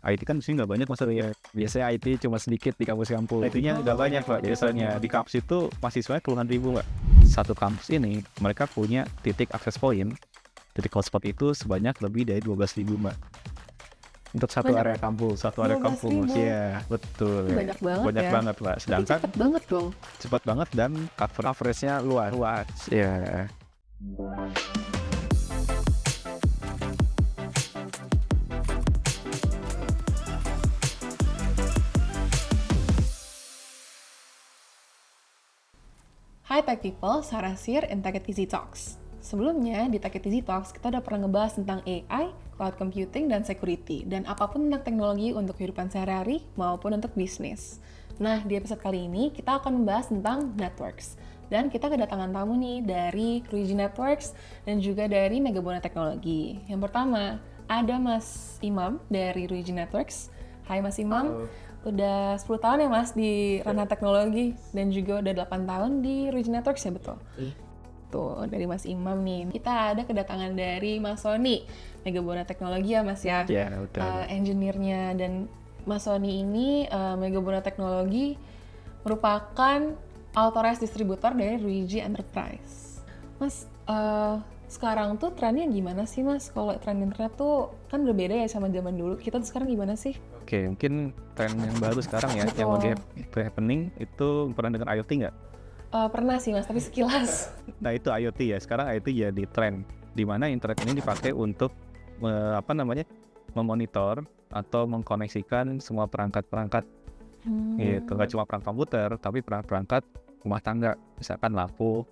IT kan di sini nggak banyak maksudnya. Biasanya IT cuma sedikit di kampus-kampus. IT-nya nggak banyak Pak. Biasanya di kampus itu mahasiswanya puluhan ribu Pak. Satu kampus ini mereka punya titik akses point, titik hotspot itu sebanyak lebih dari 12.000 Mbak. Untuk satu Banyak. area kampus. Satu area 12.000. kampus. Iya, betul. Banyak banget Banyak ya. banget Pak. Tapi Sedangkan cepet banget dong. cepat banget dan Coverage-nya luas. ya. Hai Tech People, Sarah Sir in Tech It Easy Talks. Sebelumnya, di Tech It Easy Talks, kita udah pernah ngebahas tentang AI, cloud computing, dan security, dan apapun tentang teknologi untuk kehidupan sehari-hari maupun untuk bisnis. Nah, di episode kali ini, kita akan membahas tentang networks. Dan kita kedatangan tamu nih dari Ruiji Networks dan juga dari Megabona Teknologi. Yang pertama, ada Mas Imam dari Ruiji Networks. Hai Mas Imam. Udah 10 tahun ya Mas di ranah teknologi dan juga udah 8 tahun di Ruiji Networks ya betul? Tuh, dari Mas Imam nih. Kita ada kedatangan dari Mas Sony, Megabona Teknologi ya Mas ya. Ya, udah. Engineer-nya. Dan Mas Sony ini Megabona Teknologi merupakan authorized distributor dari Ruiji Enterprise. Mas, sekarang tuh trennya gimana sih Mas? Kalau tren internet tuh kan berbeda ya sama zaman dulu. Kita tuh sekarang gimana sih? Oke, mungkin tren yang baru sekarang ya, yang lagi happening itu pernah dengar IoT nggak? Pernah sih Mas, tapi sekilas. Nah itu IoT ya, sekarang IoT jadi tren, di mana internet ini dipakai untuk memonitor atau mengkoneksikan semua perangkat-perangkat gitu, nggak cuma perangkat komputer, tapi perangkat rumah tangga, misalkan lampu,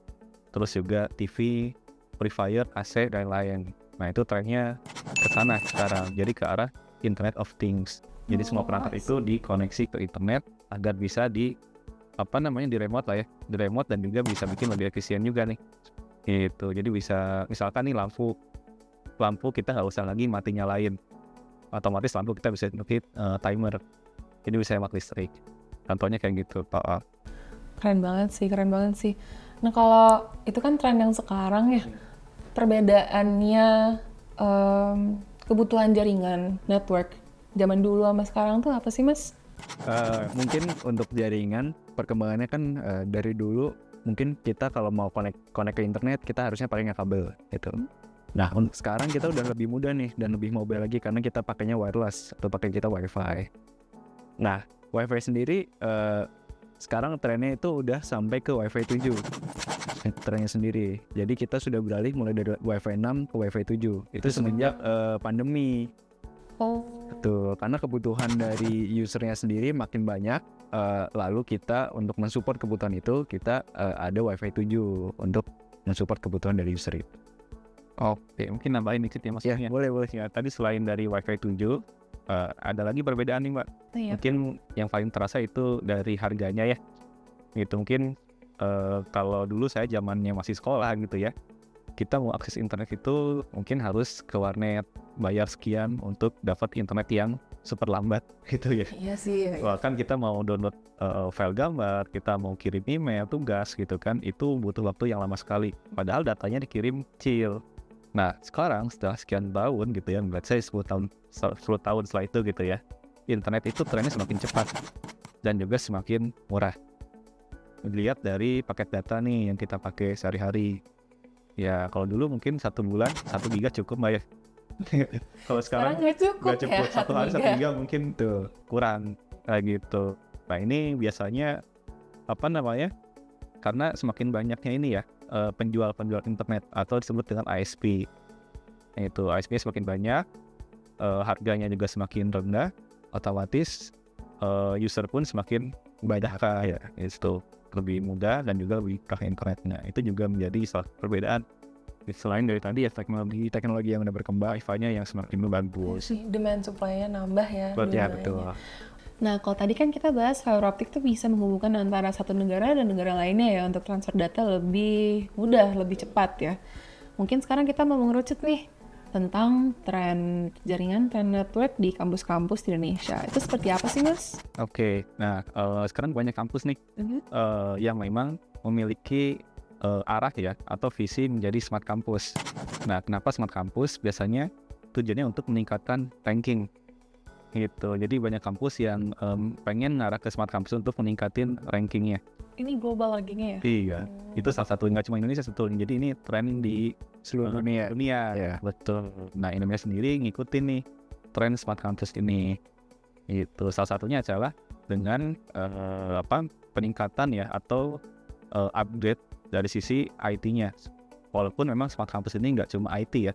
terus juga TV, purifier, AC, dan lain. Nah itu trennya ke sana sekarang, jadi ke arah Internet of Things. Jadi semua perangkat itu dikoneksi ke internet agar bisa di remote lah ya, di remote, dan juga bisa bikin lebih efisien juga nih. Gitu. Jadi bisa misalkan nih lampu kita nggak usah lagi mati nyalain, otomatis lampu kita bisa hit timer. Jadi bisa hemat listrik. Contohnya kayak gitu, Pak. Keren banget sih. Nah kalau itu kan tren yang sekarang ya, perbedaannya kebutuhan jaringan, network, zaman dulu sama sekarang tuh apa sih Mas? Mungkin untuk jaringan perkembangannya kan dari dulu mungkin kita kalau mau connect ke internet kita harusnya pakainya kabel gitu. Nah untuk sekarang kita udah lebih mudah nih dan lebih mobile lagi karena kita pakainya wireless atau pakai kita wifi. Nah wifi sendiri sekarang trennya itu udah sampai ke wifi 7 trennya sendiri. Jadi kita sudah beralih mulai dari wifi 6 ke wifi 7 itu semenjak pandemi. Oh. Betul, karena kebutuhan dari usernya sendiri makin banyak, lalu kita untuk mensupport kebutuhan itu, kita ada Wi-Fi 7 untuk mensupport kebutuhan dari user itu. Oke, mungkin nambahin dikit ya Mas. Ya, boleh. Ya, tadi selain dari Wi-Fi 7, ada lagi perbedaan nih Mbak. Iya. Mungkin yang paling terasa itu dari harganya ya. Gitu, mungkin kalau dulu saya zamannya masih sekolah gitu ya, kita mau akses internet itu mungkin harus ke warnet, bayar sekian untuk dapat internet yang super lambat gitu ya. Iya sih. Wah, kan kita mau download file gambar, kita mau kirim email, tugas gitu kan, itu butuh waktu yang lama sekali. Padahal datanya dikirim kecil. Nah, sekarang setelah sekian tahun gitu ya, let's say 10 tahun setelah itu gitu ya, internet itu trennya semakin cepat dan juga semakin murah. Dilihat dari paket data nih yang kita pakai sehari-hari. Ya, kalau dulu mungkin 1 bulan 1 giga cukup Mbak ya. Kalau sekarang nggak cukup nggak cukup, ya, 1 hari 1 giga. giga mungkin tuh kurang kayak gitu. Nah ini biasanya karena semakin banyaknya ini ya penjual internet atau disebut dengan ISP. Itu ISP semakin banyak, harganya juga semakin rendah, otomatis user pun semakin banyak ya, itu lebih mudah dan juga lebih ke internetnya. Itu juga menjadi salah satu perbedaan. Selain dari tadi ya teknologi yang udah berkembang, Wi-Fi-nya yang semakin bagus. Demand supply-nya nambah ya. Ya demandnya. betul. Nah, kalau tadi kan kita bahas fiber optic tuh bisa menghubungkan antara satu negara dan negara lainnya ya untuk transfer data lebih mudah, lebih cepat ya. Mungkin sekarang kita mau mengerucut nih tentang tren jaringan, tren network di kampus-kampus di Indonesia. Itu seperti apa sih, Mas? Oke, nah sekarang banyak kampus nih yang memang memiliki arah ya atau visi menjadi smart campus. Nah, kenapa smart campus? Biasanya tujuannya untuk meningkatkan ranking gitu. Jadi banyak kampus yang pengen ngarah ke smart campus untuk meningkatin rankingnya. Ini global rankingnya ya? Iya, itu salah satu, nggak cuma Indonesia sebetulnya. Jadi ini tren di Seluruh dunia. Ya, betul. Nah, Indonesia sendiri ngikutin nih tren smart campus ini. Itu salah satunya adalah dengan peningkatan ya atau upgrade dari sisi IT-nya. Walaupun memang smart campus ini nggak cuma IT ya.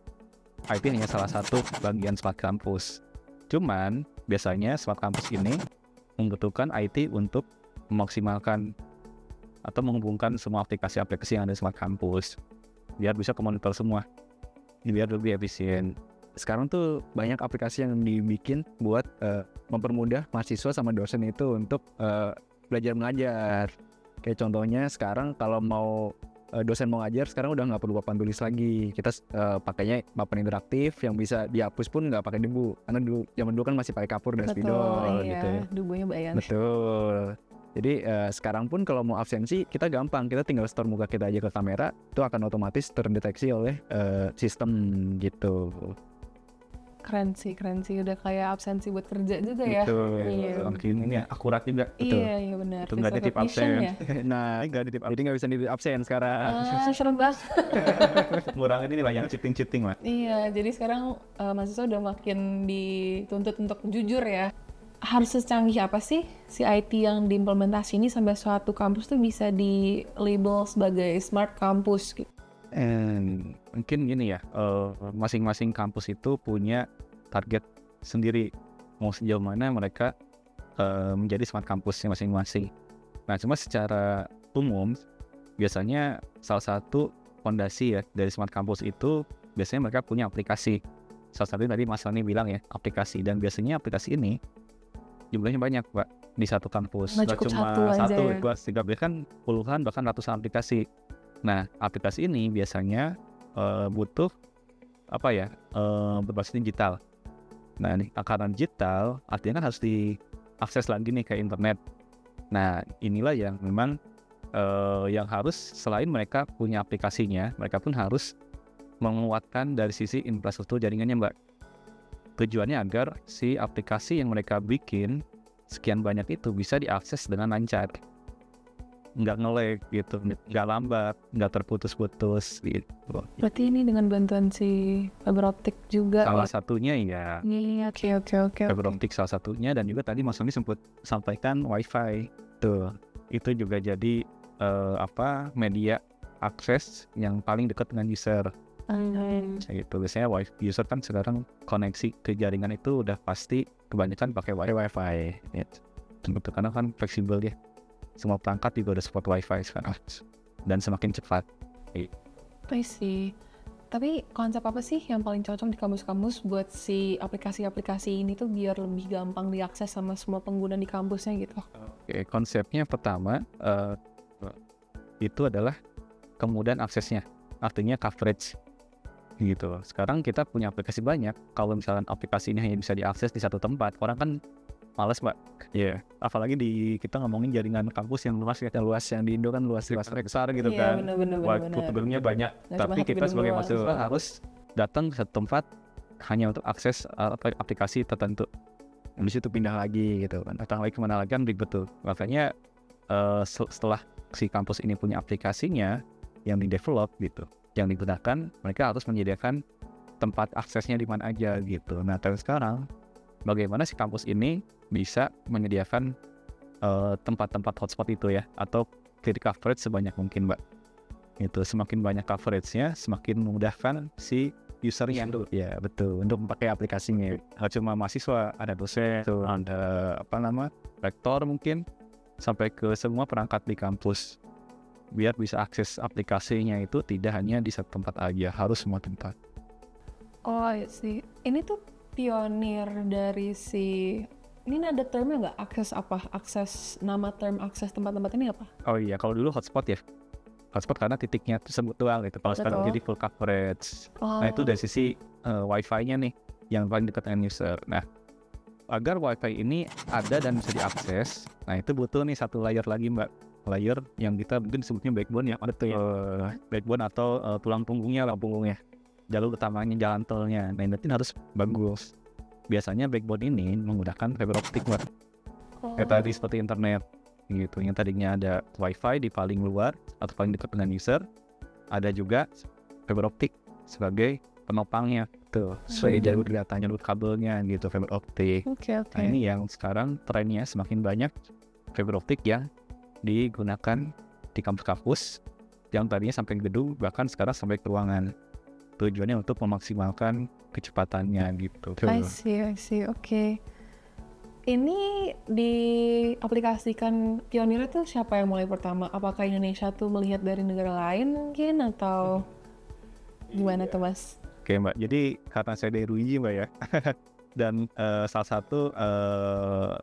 IT hanya salah satu bagian smart campus. Cuman biasanya smart campus ini membutuhkan IT untuk memaksimalkan atau menghubungkan semua aplikasi-aplikasi yang ada di smart campus biar bisa ke-monitor semua, biar lebih efisien. Sekarang tuh banyak aplikasi yang dibikin buat mempermudah mahasiswa sama dosen itu untuk belajar mengajar. Kayak contohnya sekarang kalau mau dosen mau ngajar sekarang udah nggak perlu papan tulis lagi. Kita pakainya papan interaktif yang bisa dihapus pun nggak pakai debu. Karena zaman dulu kan masih pakai kapur dan spidol iya, gitu ya. debunya bayang. Betul. Jadi sekarang pun kalau mau absensi kita gampang, kita tinggal store muka kita aja ke kamera, itu akan otomatis terdeteksi oleh sistem gitu. Keren sih, udah kayak absensi buat kerja juga ya. Betul. Iya. Mungkin ini ya akurat juga. Iya benar. Itu nggak Face nitip recognition absen. ya. Nah, jadi nggak bisa di absen sekarang. Serem banget. Ngurangin ini lah yang cheating lah. Iya, jadi sekarang mahasiswa udah makin dituntut untuk jujur ya. Harus secanggih apa sih si IT yang diimplementasi ini sampai suatu kampus tuh bisa di label sebagai smart campus gitu? Mungkin gini ya, masing-masing kampus itu punya target sendiri mau sejauh mana mereka menjadi smart campusnya masing-masing. Nah, cuma secara umum biasanya salah satu fondasi ya dari smart campus itu biasanya mereka punya aplikasi. Salah satunya tadi Mas Rani bilang ya, aplikasi, dan biasanya aplikasi ini jumlahnya banyak, Pak, di satu kampus. Nggak cukup cuma satu aja ya. sehingga kan puluhan bahkan ratusan aplikasi. Nah, aplikasi ini biasanya butuh berbasis digital. Nah, ini karena digital artinya kan harus diakses lagi nih ke internet. Nah, inilah yang memang yang harus, selain mereka punya aplikasinya, mereka pun harus menguatkan dari sisi infrastruktur jaringannya, Mbak. Tujuannya agar si aplikasi yang mereka bikin sekian banyak itu bisa diakses dengan lancar, nggak nge-lag gitu, nggak lambat, nggak terputus-putus gitu. Berarti ini dengan bantuan si fiber optik juga. Salah satunya ya Iya, oke. fiber optik salah satunya, dan juga tadi Mas Sony sempat sampaikan WiFi. Tuh, itu juga jadi media akses yang paling dekat dengan user. Gitu. Biasanya user kan sekarang koneksi ke jaringan itu udah pasti kebanyakan pakai WiFi. Gitu. Karena kan fleksibel ya. Semua perangkat juga udah support WiFi sekarang dan semakin cepat. I see. Tapi konsep apa sih yang paling cocok di kampus-kampus buat si aplikasi-aplikasi ini tuh biar lebih gampang diakses sama semua pengguna di kampusnya gitu? Oke, konsepnya pertama itu adalah kemudahan aksesnya, artinya coverage gitu. Sekarang kita punya aplikasi banyak. Kalau misalkan aplikasi ini hanya bisa diakses di satu tempat, orang kan males, Mbak. Iya. Apalagi kita ngomongin jaringan kampus yang luas ya. Yang luas, yang di Indo kan luas besar gitu Iya, kan. bener. Gedungnya banyak. Nggak cuma Tapi satu kita gedung sebagai doang. mahasiswa harus datang ke satu tempat hanya untuk akses aplikasi tertentu. Habis itu pindah lagi gitu kan. Datang lagi kemana lagi kan ribet tuh. Makanya setelah si kampus ini punya aplikasinya yang di-develop gitu, yang digunakan, mereka harus menyediakan tempat aksesnya di mana aja gitu. Nah, terus sekarang bagaimana si kampus ini bisa menyediakan tempat-tempat hotspot itu ya, atau clear coverage sebanyak mungkin, Mbak. Itu semakin banyak coveragenya, semakin memudahkan si usernya. Ya betul, untuk memakai aplikasinya. Nggak cuma mahasiswa, ada dosen, ada rektor mungkin, sampai ke semua perangkat di kampus. Biar bisa akses aplikasinya itu tidak hanya di satu tempat aja, harus semua tempat. Oh, sih. Ini tuh pionir dari ini ada termnya nggak? Akses nama term akses tempat-tempat ini apa? Oh iya, kalau dulu hotspot ya. Hotspot karena titiknya tersebut doang gitu. Kalau sekarang Betul. jadi full coverage. Oh. Nah, itu dari sisi Wi-Fi-nya nih yang paling dekat dengan user. Nah, agar Wi-Fi ini ada dan bisa diakses, nah itu butuh nih satu layer lagi, Mbak. Layer yang kita mungkin sebutnya backbone ya. Betul ya. Backbone atau tulang punggungnya lah, jalur utamanya, jalan tolnya. Nah, ini harus bagus. biasanya backbone ini menggunakan fiber optik, Mbak. Oh. Kayak tadi seperti internet gitu, yang tadinya ada wifi di paling luar atau paling dekat dengan user, ada juga fiber optik sebagai penopangnya tuh, sebagai jalur datanya, jalur kabelnya gitu, fiber optik. Oke. Nah ini yang sekarang trennya semakin banyak fiber optik yang digunakan di kampus-kampus yang tadinya sampai gedung, bahkan sekarang sampai ke ruangan. Tujuannya untuk memaksimalkan kecepatannya gitu. I see. Oke. Ini diaplikasikan pionirnya tuh siapa yang mulai pertama? Apakah Indonesia tuh melihat dari negara lain mungkin atau gimana tuh Mas? Oke Mbak, jadi karena saya dari Ruiji Mbak ya, dan salah satu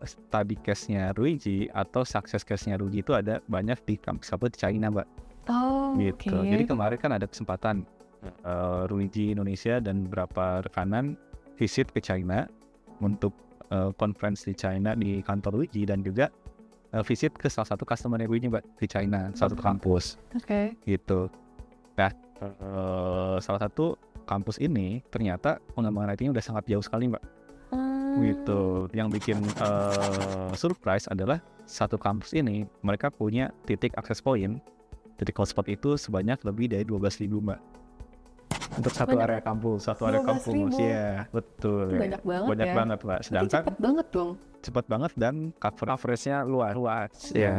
study case-nya Ruiji atau success case-nya Ruiji itu ada banyak di kampus-kampus di China Mbak. Oh, Gitu. oke. Jadi kemarin kan ada kesempatan Ruiji Indonesia dan beberapa rekanan visit ke China untuk conference di China di kantor Ruiji, dan juga visit ke salah satu customer Ruiji Mbak di China, satu kampus Oke. gitu. Nah, salah satu kampus ini ternyata pengembangan IT-nya udah sangat jauh sekali Mbak. Gitu. Yang bikin surprise adalah satu kampus ini mereka punya titik akses point, titik hotspot itu sebanyak lebih dari 12.000 Mbak. Untuk satu Banyak. area kampus. Satu area 12.000. kampus ya, betul. Itu banyak banget Banyak ya. banget Mbak. Tapi Sedangkan cepet banget dong. cepat banget dan Coverage-nya luas. ya.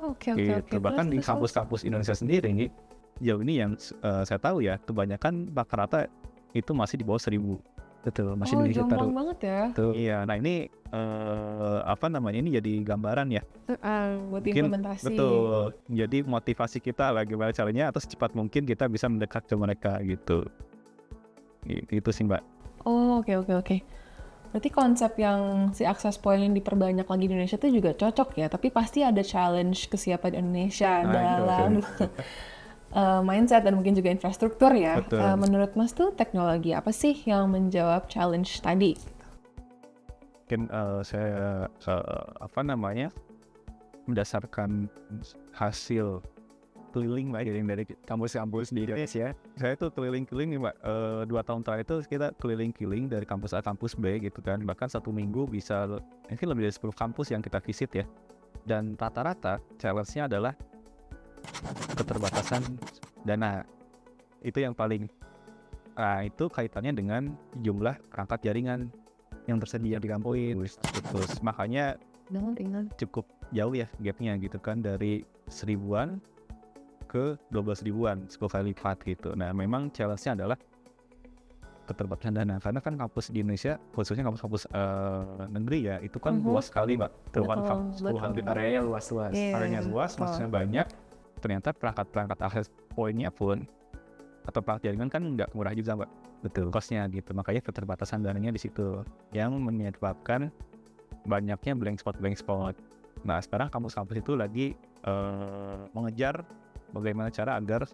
Oke. Gitu. Bahkan di kampus-kampus Indonesia sendiri nih, jauh ini yang saya tahu ya, kebanyakan rata-rata itu masih di bawah 1.000. Betul, masih Oh, Indonesia jomplang taruh. banget ya. Tuh. Iya, nah ini ini jadi gambaran ya. Buat Mungkin implementasi. betul. Jadi motivasi kita lah gimana caranya atau secepat mungkin kita bisa mendekat ke mereka gitu. Itu sih Mbak. Oh, oke. Berarti konsep yang si access point yang diperbanyak lagi di Indonesia itu juga cocok ya, tapi pasti ada challenge kesiapan Indonesia Nah, itu, dalam mindset dan mungkin juga infrastruktur ya. Betul. Menurut Mas tuh teknologi apa sih yang menjawab challenge tadi? Mungkin saya berdasarkan hasil keliling Mbak, jadi dari kampus-kampus di Indonesia. Saya tuh keliling-keliling nih Mbak, 2 tahun terakhir itu kita keliling-keliling dari kampus A kampus B gitu kan, bahkan 1 minggu bisa mungkin lebih dari 10 kampus yang kita visit ya. Dan rata-rata challenge-nya adalah keterbatasan dana. Itu yang paling, itu kaitannya dengan jumlah perangkat jaringan yang tersedia di kampus. Terus makanya cukup jauh ya gapnya gitu kan, dari 1.000-an ke 12.000-an, 10 kali lipat gitu. Nah memang challenge-nya adalah keterbatasan dana, karena kan kampus di Indonesia khususnya kampus-kampus negeri ya, itu kan luas sekali Mbak. Areanya luas-luas. Iya, Areanya luas, betul. maksudnya banyak. Ternyata perangkat akses point-nya pun atau perangkat jaringan kan nggak murah juga Mbak. Betul. Cost-nya gitu, makanya keterbatasan dananya di situ yang menyebabkan banyaknya blank spot. Nah sekarang kampus-kampus itu lagi mengejar bagaimana cara agar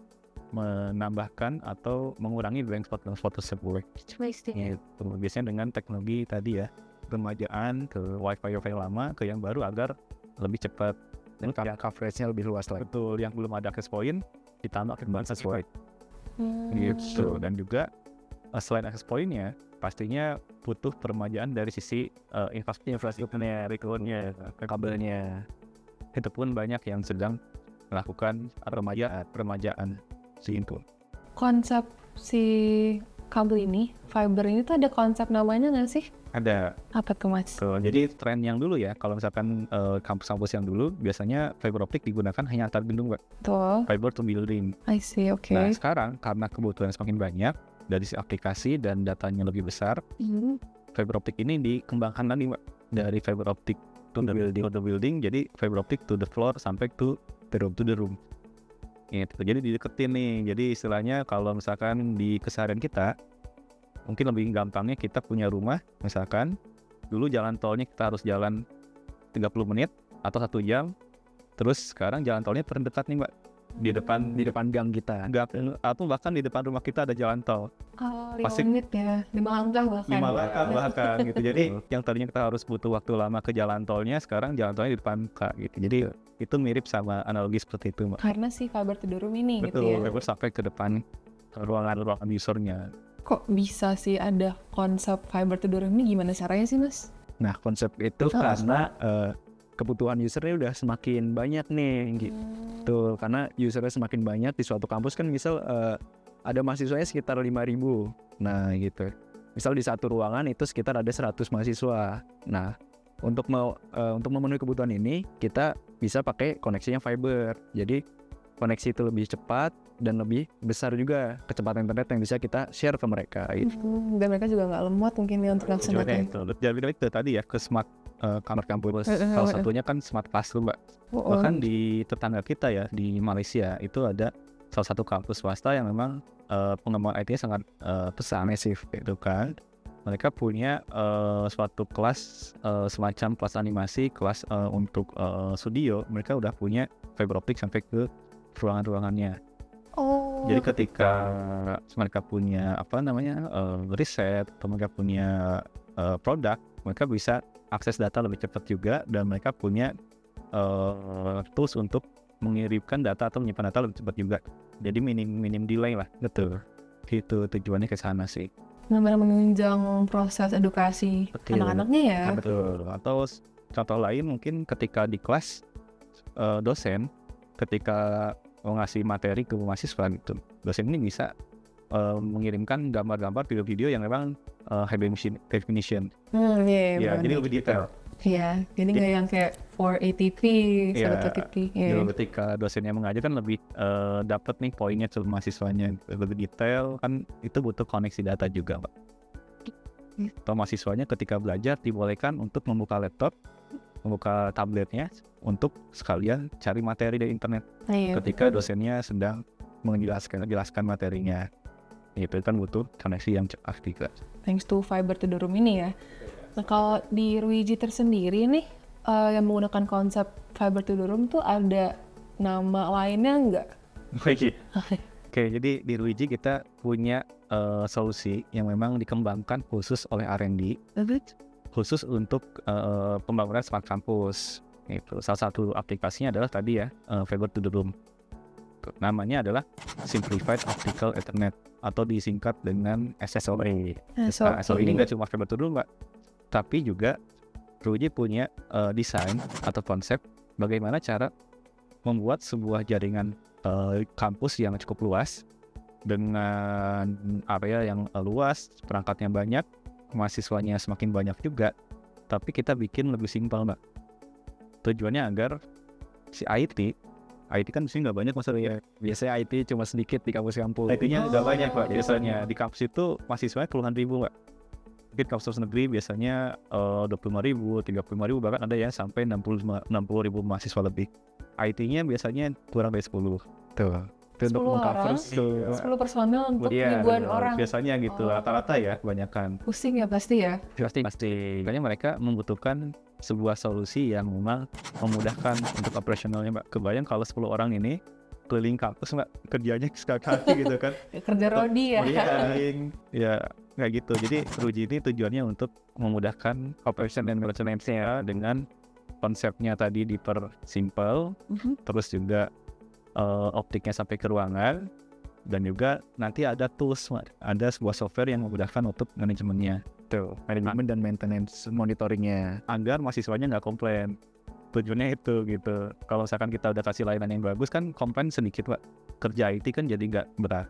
menambahkan atau mengurangi blank spot tersebut. Gitu. Biasanya dengan teknologi tadi ya, remajaan ke wifi lama ke yang baru agar lebih cepat. Dan Coverage-nya lebih luas lagi. betul, yang belum ada access point ditambah access point. Gitu. Dan juga selain access point-nya, pastinya butuh peremajaan dari sisi infrastrukturnya, Kabelnya. itu pun banyak yang sedang melakukan peremajaan itu. Konsep si kabel ini, fiber ini tuh ada konsep namanya nggak sih? Ada. Apa tuh Mas? Jadi tren yang dulu ya, kalau misalkan kampus-kampus yang dulu biasanya fiber optik digunakan hanya antar gedung Mbak, Tuh, fiber to building. I see, oke. Nah sekarang karena kebutuhan semakin banyak dari si aplikasi dan datanya lebih besar, fiber optik ini dikembangkan lagi Mbak, dari fiber optik to the building jadi fiber optik to the floor sampai to the room. Gitu. Jadi dideketin nih. Jadi istilahnya kalau misalkan di keseharian kita, mungkin lebih gampangnya kita punya rumah, misalkan dulu jalan tolnya kita harus jalan 30 menit atau 1 jam, terus sekarang jalan tolnya terdekat nih Mbak, di depan gang kita. atau bahkan di depan rumah kita ada jalan tol. Oh, 5 Pasti- menit ya, 5 langkah bahkan. 5 langkah bahkan gitu. Jadi yang tadinya kita harus butuh waktu lama ke jalan tolnya, sekarang jalan tolnya di depan muka gitu. Jadi itu mirip sama analogi seperti itu Mbak. Karena si fiber to the room ini gitu Betul, ya. fiber sampai ke depan ruangan usernya. Kok bisa sih ada konsep fiber to the room ini, gimana caranya sih Mas? Nah, konsep itu karena kebutuhan usernya udah semakin banyak nih gitu. Karena usernya semakin banyak di suatu kampus kan, misal ada mahasiswanya sekitar 5.000. Nah gitu, misal di satu ruangan itu sekitar ada 100 mahasiswa. Nah, untuk memenuhi kebutuhan ini kita bisa pakai koneksinya fiber. Jadi koneksi itu lebih cepat dan lebih besar juga kecepatan internet yang bisa kita share ke mereka gitu. Dan mereka juga nggak lemot mungkin ya untuk Tujuannya laksanakan. itu. Jadi itu tadi ya ke smart kamar kampus. Salah satunya kan smart classroom, Mbak. Bahkan di tetangga kita ya di Malaysia itu ada salah satu kampus swasta yang memang pengembangan IT-nya sangat besar, masif gitu kan. Mereka punya suatu kelas semacam kelas animasi, kelas untuk studio. Mereka udah punya fiber optik sampai ke ruangan-ruangannya. Jadi ketika mereka punya riset atau mereka punya produk, mereka bisa akses data lebih cepat juga, dan mereka punya tools untuk mengirimkan data atau menyimpan data lebih cepat juga. Jadi minim delay lah. Betul. Itu tujuannya ke sana sih. Benar-benar menunjang proses edukasi anak-anaknya ya. Betul. Atau contoh lain mungkin ketika di kelas dosen ketika mau ngasih materi ke mahasiswa gitu, dosen ini bisa mengirimkan gambar-gambar, video-video yang memang high definition. Iya, Jadi lebih detail. Iya, jadi nggak yang kayak 480p, 720p. Jadi ketika dosennya mengajar kan lebih dapat nih poinnya ke mahasiswanya, lebih detail kan, itu butuh koneksi data juga, Pak. Atau mahasiswanya ketika belajar dibolehkan untuk membuka laptop, membuka tabletnya untuk sekalian cari materi dari internet. Ketika dosennya sedang menjelaskan materinya, itu kan butuh koneksi yang cepat juga. Thanks to fiber to the room ini ya. Nah, kalau di Ruiji tersendiri nih yang menggunakan konsep fiber to the room tuh ada nama lainnya nggak? Oke, jadi di Ruiji kita punya solusi yang memang dikembangkan khusus oleh R&D, khusus untuk pembangunan smart campus. Itu salah satu aplikasinya adalah tadi ya, fiber to the room. Namanya adalah Simplified Optical Ethernet atau disingkat dengan SSOE. SSOE ini nggak cuma fiber to the room, Mbak, tapi juga Ruiji punya desain atau konsep bagaimana cara membuat sebuah jaringan kampus yang cukup luas dengan area yang luas, perangkatnya banyak, mahasiswanya semakin banyak juga, tapi kita bikin lebih simpel, Mbak. Tujuannya agar si IT kan mesti nggak banyak maksudnya. Biasanya IT cuma sedikit di kampus-kampus. IT-nya nggak banyak, Pak. Biasanya di kampus itu mahasiswanya puluhan ribu, Pak. Mungkin kampus negeri biasanya 25.000, 35.000, bahkan ada ya sampai 60.000 mahasiswa lebih. IT-nya biasanya kurang dari 10. Tuh. Itu untuk mengcover 10 personel untuk ribuan orang. Biasanya gitu, rata-rata ya kebanyakan. Pusing ya pasti ya. Pasti. Makanya mereka membutuhkan sebuah solusi yang memang memudahkan untuk operasionalnya, Mbak. Kebayang kalau 10 orang ini keliling kampus, Mbak, kerjanya sekali gitu kan. Kerja rodi ya. Ya, kayak gitu. Jadi Ruiji ini tujuannya untuk memudahkan operation and maintenance-nya dengan konsepnya tadi dipersimple, terus juga optiknya sampai ke ruangan, dan juga nanti ada tools, ada sebuah software yang memudahkan untuk manajemennya. Tuh, manajemen dan maintenance monitoringnya, agar mahasiswanya nggak komplain. Tujuannya itu gitu. Kalau misalkan kita udah kasih layanan yang bagus kan komplain sedikit, Pak. Kerja IT kan jadi nggak berat.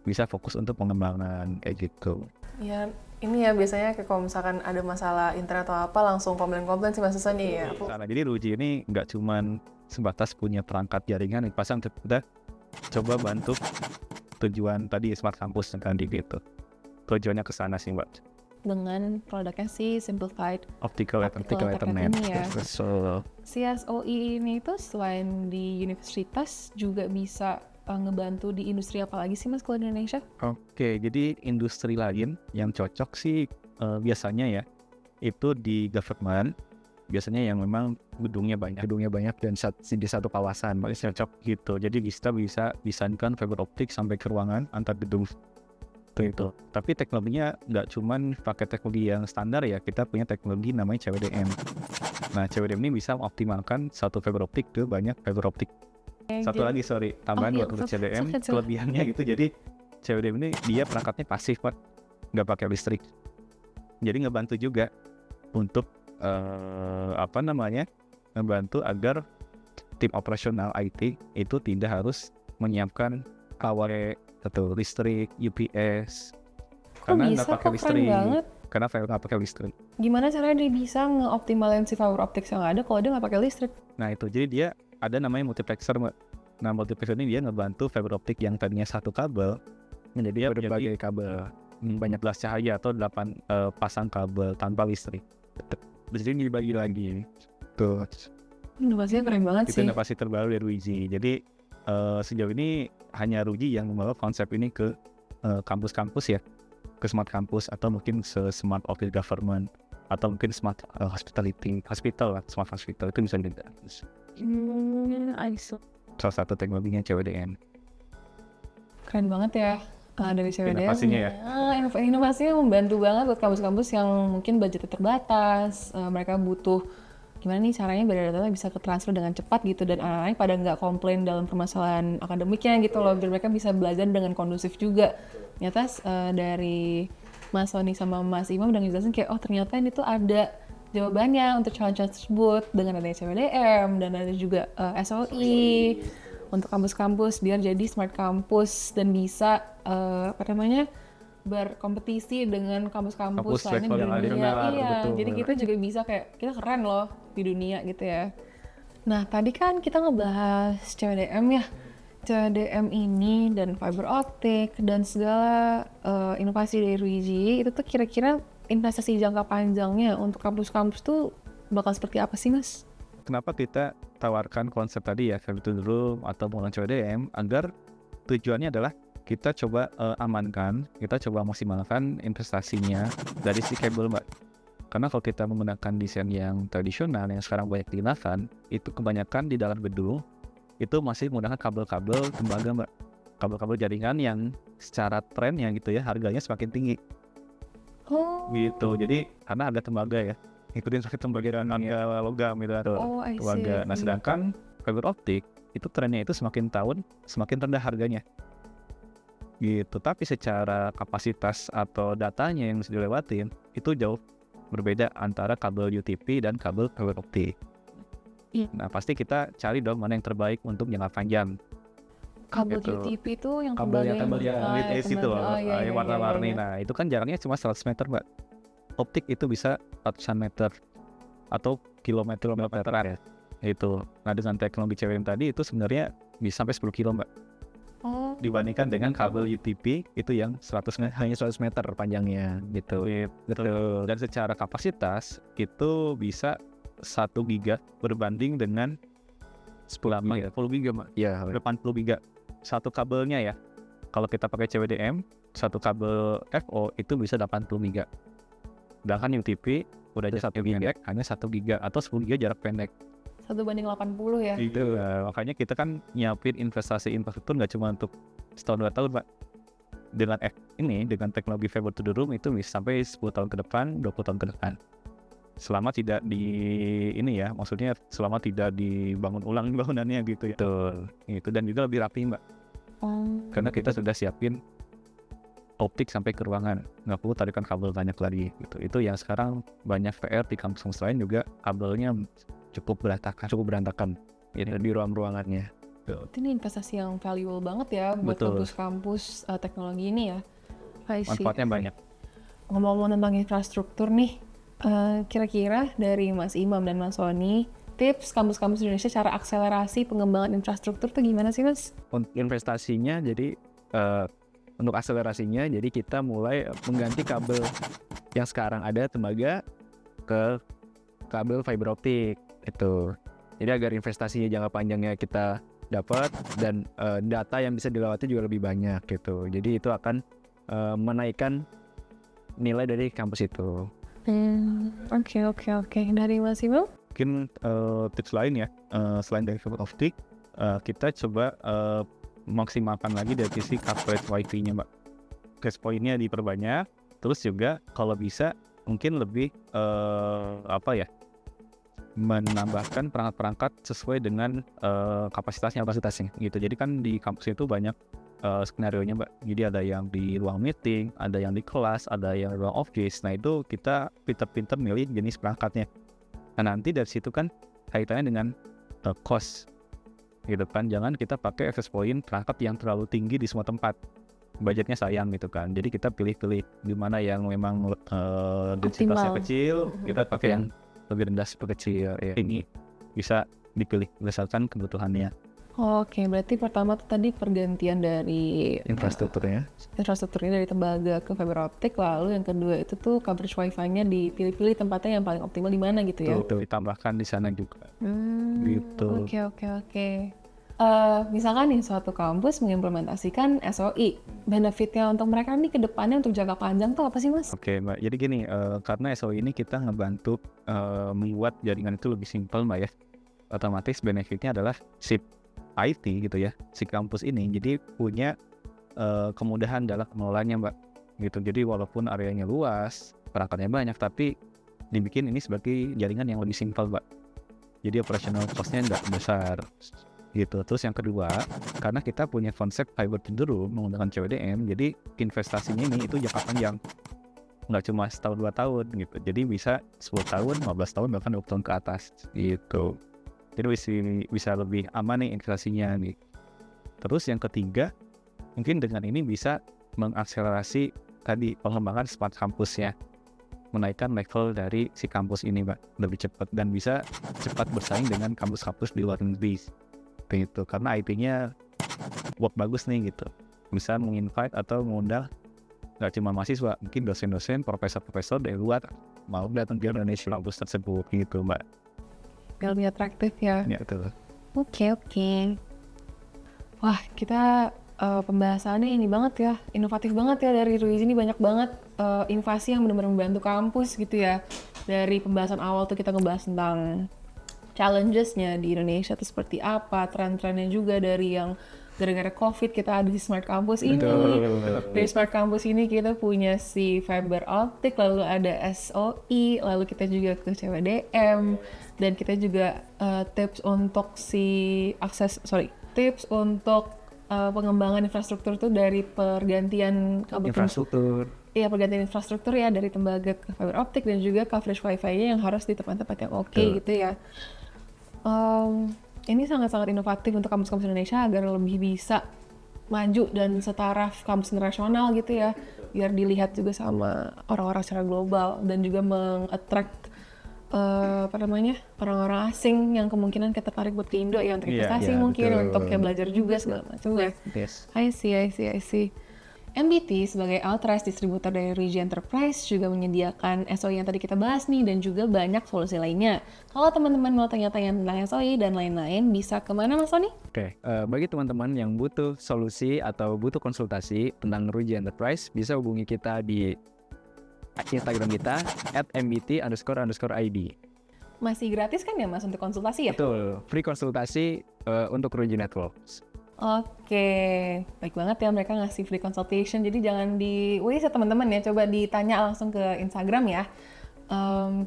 Bisa fokus untuk pengembangan kayak gitu. Ya, ini ya biasanya kayak kalau misalkan ada masalah internet atau apa langsung komplain-komplain sih mahasiswanya ya. Jadi Ruiji ini nggak cuman sebatas punya perangkat jaringan dipasang, kita coba bantu tujuan tadi smart campus tadi gitu. Tujuannya ke sana sih, Mbak. Dengan produknya si Simplified Optical Ethernet ini ya. So, CSOE ini tuh selain di universitas juga bisa ngebantu di industri apa lagi sih Mas kalau di Indonesia? Oke, jadi industri lain yang cocok sih biasanya ya itu di government, biasanya yang memang gedungnya banyak dan di satu kawasan paling cocok gitu. Jadi kita bisa desainkan fiber optik sampai ke ruangan antar gedung itu. Tapi teknologinya nggak cuman pakai teknologi yang standar ya, kita punya teknologi namanya CWDM. Nah, CWDM ini bisa mengoptimalkan satu fiber optik ke banyak fiber optik. Satu lagi, tambahan buat CWDM, kelebihannya gitu. Jadi CWDM ini dia perangkatnya pasif Pak, nggak pakai listrik. Jadi ngebantu juga untuk ngebantu agar tim operasional IT itu tidak harus menyiapkan power atau listrik, UPS. Kok bisa? Kok keren banget. Karena file nggak pakai listrik. Gimana caranya dia bisa nge-optimalin si fiber optics yang ada kalau dia nggak pakai listrik? Nah itu, jadi dia ada namanya multiplexer Mbak. Nah multiplexer ini dia ngebantu fiber optik yang tadinya satu kabel Menjadi berbagai kabel. banyak belas cahaya atau 8 pasang kabel tanpa listrik. Jadi dibagi lagi. Tuh. Inovasinya keren banget Itu sih. inovasi terbaru dari Ruiji. Jadi sejauh ini hanya Ruiji yang membawa konsep ini ke kampus-kampus ya, ke smart kampus atau mungkin smart office government atau mungkin smart hospital lah, smart hospital itu bisa juga. Salah satu teknologinya CWDM. Keren banget ya. Dari CWDM. Inovasinya ya. Inovasinya membantu banget buat kampus-kampus yang mungkin budgetnya terbatas. Mereka butuh gimana nih caranya biar data bisa ke-transfer dengan cepat gitu, dan anak-anak pada nggak komplain dalam permasalahan akademiknya gitu loh, biar mereka bisa belajar dengan kondusif juga. Ternyata dari Mas Sony sama Mas Imam udah ngejelasin kayak oh ternyata ini tuh ada jawabannya untuk challenge tersebut dengan adanya CWDM, dan ada juga SOI untuk kampus-kampus biar jadi smart kampus dan bisa berkompetisi dengan kampus-kampus lainnya di dunia. Iya, betul. jadi kita juga bisa kayak kita keren loh di dunia gitu ya. Nah tadi kan kita ngebahas CWDM ya. CWDM ini dan fiber optic dan segala inovasi dari Ruiji itu tuh kira-kira investasi jangka panjangnya untuk kampus-kampus tuh bakal seperti apa sih Mas? Kenapa kita tawarkan konsep tadi ya, fiber to the room atau menggunakan CWDM, agar tujuannya adalah kita coba amankan, kita coba maksimalkan investasinya dari si kabel Mbak. Karena kalau kita menggunakan desain yang tradisional yang sekarang banyak digunakan, itu kebanyakan di dalam gedung itu masih menggunakan kabel-kabel tembaga Mbak. Kabel-kabel jaringan yang secara trennya gitu ya, harganya semakin tinggi. Oh. Gitu. Jadi karena harga tembaga ya, ikutin tembaga dan harga logam gitu. Oh, I see. Tembaga. Nah sedangkan fiber optik itu trennya itu semakin tahun semakin rendah harganya. Gitu. Tapi secara kapasitas atau datanya yang sudah dilewatin itu jauh berbeda antara kabel UTP dan kabel fiber optik. Nah pasti kita cari dong mana yang terbaik untuk jangka panjang. Kabel Gitu. UTP itu yang Kabel yang tembaga itu loh, iya, yang warna-warni. Nah itu kan jaraknya cuma 100 meter Mbak. Optik itu bisa ratusan meter atau kilometeran ya. Itu. Nah dengan teknologi CWDM tadi itu sebenarnya bisa sampai 10 kilo Mbak. Oh. Dibandingkan dengan kabel UTP itu yang hanya 100 meter panjangnya gitu. Betul. Dan secara kapasitas itu bisa 1 giga berbanding dengan 10 giga Mbak. Ya, 80 giga satu kabelnya ya. Kalau kita pakai CWDM, satu kabel FO itu bisa 80 giga. Sedangkan UTP udah aja 1 giga, hanya 1 giga atau 10 giga jarak pendek. 1:80 ya. Itu makanya kita kan nyiapin investasi infrastruktur nggak cuma untuk setahun 2 tahun Pak. Dengan teknologi fiber to the room itu bisa sampai 10 tahun ke depan, 20 tahun ke depan. Selama tidak maksudnya selama tidak dibangun ulang bangunannya gitu ya. Betul. Itu dan juga lebih rapi Mbak. Karena kita sudah siapin optik sampai ke ruangan, nggak perlu tarikan kabel banyak lagi gitu. Itu yang sekarang banyak PR di kampus lain juga kabelnya cukup berantakan gitu di ruangannya. Ini investasi yang valuable banget ya buat kampus-kampus teknologi ini ya. Manfaatnya banyak. Ngomong-ngomong tentang infrastruktur nih, kira-kira dari Mas Imam dan Mas Sony, tips kampus-kampus Indonesia cara akselerasi pengembangan infrastruktur tuh gimana sih Mas? Untuk investasinya jadi untuk akselerasinya jadi kita mulai mengganti kabel yang sekarang ada tembaga ke kabel fiber optik itu. Jadi agar investasinya jangka panjangnya kita dapat dan data yang bisa dilewati juga lebih banyak gitu. Jadi itu akan menaikkan nilai dari kampus itu. Oke. Dari Mas Imam? Mungkin tips lain ya, selain dari fiber optik, kita coba maksimalkan lagi dari sisi coverage Wi-Fi-nya Mbak. Access point-nya diperbanyak, terus juga kalau bisa mungkin lebih menambahkan perangkat-perangkat sesuai dengan kapasitasnya gitu. Jadi kan di kampus itu banyak skenario-nya Mbak. Jadi ada yang di ruang meeting, ada yang di kelas, ada yang ruang office. Nah itu kita pinter-pinter milih jenis perangkatnya. Nah nanti dari situ kan kaitannya dengan cost gitu kan. Jangan kita pakai access point perangkat yang terlalu tinggi di semua tempat, budgetnya sayang gitu kan. Jadi kita pilih-pilih di mana yang memang densitasnya kecil, kita pakai yang lebih rendah super kecil. Ini bisa dipilih berdasarkan kebutuhannya. Oke, berarti pertama tuh tadi pergantian dari Infrastrukturnya dari tembaga ke fiber optik, lalu yang kedua itu tuh coverage wifi-nya dipilih-pilih tempatnya yang paling optimal di mana gitu ya. Tuh, ditambahkan di sana juga. Gitu. Oke. Misalkan nih suatu kampus mengimplementasikan SOI, benefitnya untuk mereka nih ke depannya untuk jangka panjang tuh apa sih Mas? Oke Mbak, jadi gini, karena SOI ini kita ngebantu membuat jaringan itu lebih simpel Mbak ya. Otomatis benefitnya adalah si IT gitu ya, si kampus ini jadi punya kemudahan dalam pengelolaannya Mbak gitu. Jadi walaupun areanya luas, perangkatnya banyak, tapi dibikin ini sebagai jaringan yang lebih simpel Mbak. Jadi operational cost-nya nggak besar gitu. Terus yang kedua, karena kita punya konsep fiber to the room menggunakan CWDM, jadi investasinya ini itu jangka panjang, nggak cuma setahun 2 tahun gitu. Jadi bisa 10 tahun, 15 tahun, bahkan 20 tahun ke atas gitu. Jadi bisa lebih aman nih investasinya nih. Terus yang ketiga, mungkin dengan ini bisa mengakselerasi tadi pengembangan smart kampusnya, menaikkan level dari si kampus ini Mbak lebih cepat dan bisa cepat bersaing dengan kampus-kampus di luar negeri gitu. Karena IP-nya work bagus nih gitu, bisa menginvite atau mengundang nggak cuma mahasiswa, mungkin dosen-dosen, profesor-profesor dari luar mau datang ke Indonesia kampus tersebut gitu Mbak. Biar lebih atraktif ya. Ya betul. Oke. Wah, kita pembahasannya ini banget ya, inovatif banget ya dari Ruiz ini, banyak banget inovasi yang benar-benar membantu kampus gitu ya. Dari pembahasan awal tuh kita ngebahas tentang challenges-nya di Indonesia tuh seperti apa, tren-trennya juga dari yang gara-gara COVID kita ada di Smart Campus ini. Dari Smart Campus ini kita punya si fiber optic, lalu ada SOI, lalu kita juga ke CWDM, dan kita juga tips untuk pengembangan infrastruktur tuh dari pergantian infrastruktur. Iya, pergantian infrastruktur ya dari tembaga ke fiber optik, dan juga coverage wifi-nya yang harus di tempat-tempat yang oke gitu ya. Ini sangat-sangat inovatif untuk kampus-kampus Indonesia agar lebih bisa maju dan setara kampus internasional gitu ya, biar dilihat juga sama orang-orang secara global, dan juga meng-attract orang-orang asing yang kemungkinan tertarik buat ke Indo ya, untuk investasi mungkin, untuk kayak belajar juga segala macam ya. Yes. I see. MBT sebagai authorized distributor dari Ruijie Enterprise juga menyediakan SOI yang tadi kita bahas nih, dan juga banyak solusi lainnya. Kalau teman-teman mau tanya-tanya tentang SOI dan lain-lain, bisa kemana Mas Sony? Oke, bagi teman-teman yang butuh solusi atau butuh konsultasi tentang Ruijie Enterprise, bisa hubungi kita di Instagram kita @mbt__id. Masih gratis kan ya Mas untuk konsultasi ya? Betul, free konsultasi untuk Ruijie Networks. Oke, baik banget ya, mereka ngasih free consultation, jadi jangan waste ya teman-teman ya, coba ditanya langsung ke Instagram ya.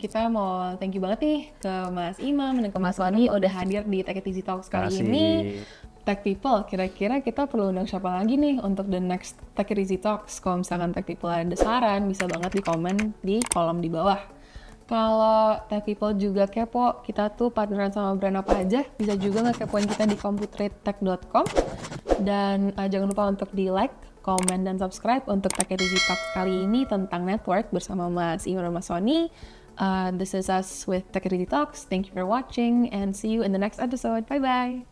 Kita mau thank you banget nih ke Mas Imam dan ke Mas Sony udah hadir di Tech It Easy Talks kali ini. Tech People, kira-kira kita perlu undang siapa lagi nih untuk the next Tech It Easy Talks? Kalau misalkan Tech People ada saran, bisa banget di komen di kolom di bawah. Kalau Tech People juga kepo, kita tuh partneran sama brand apa aja, bisa juga nge-kepoin kita di computeratech.com. Dan jangan lupa untuk di-like, komen, dan subscribe untuk Tech It Easy Talks kali ini tentang network bersama Mas Imam dan Mas Sony. This is us with Tech It Easy Talks. Thank you for watching and see you in the next episode. Bye-bye!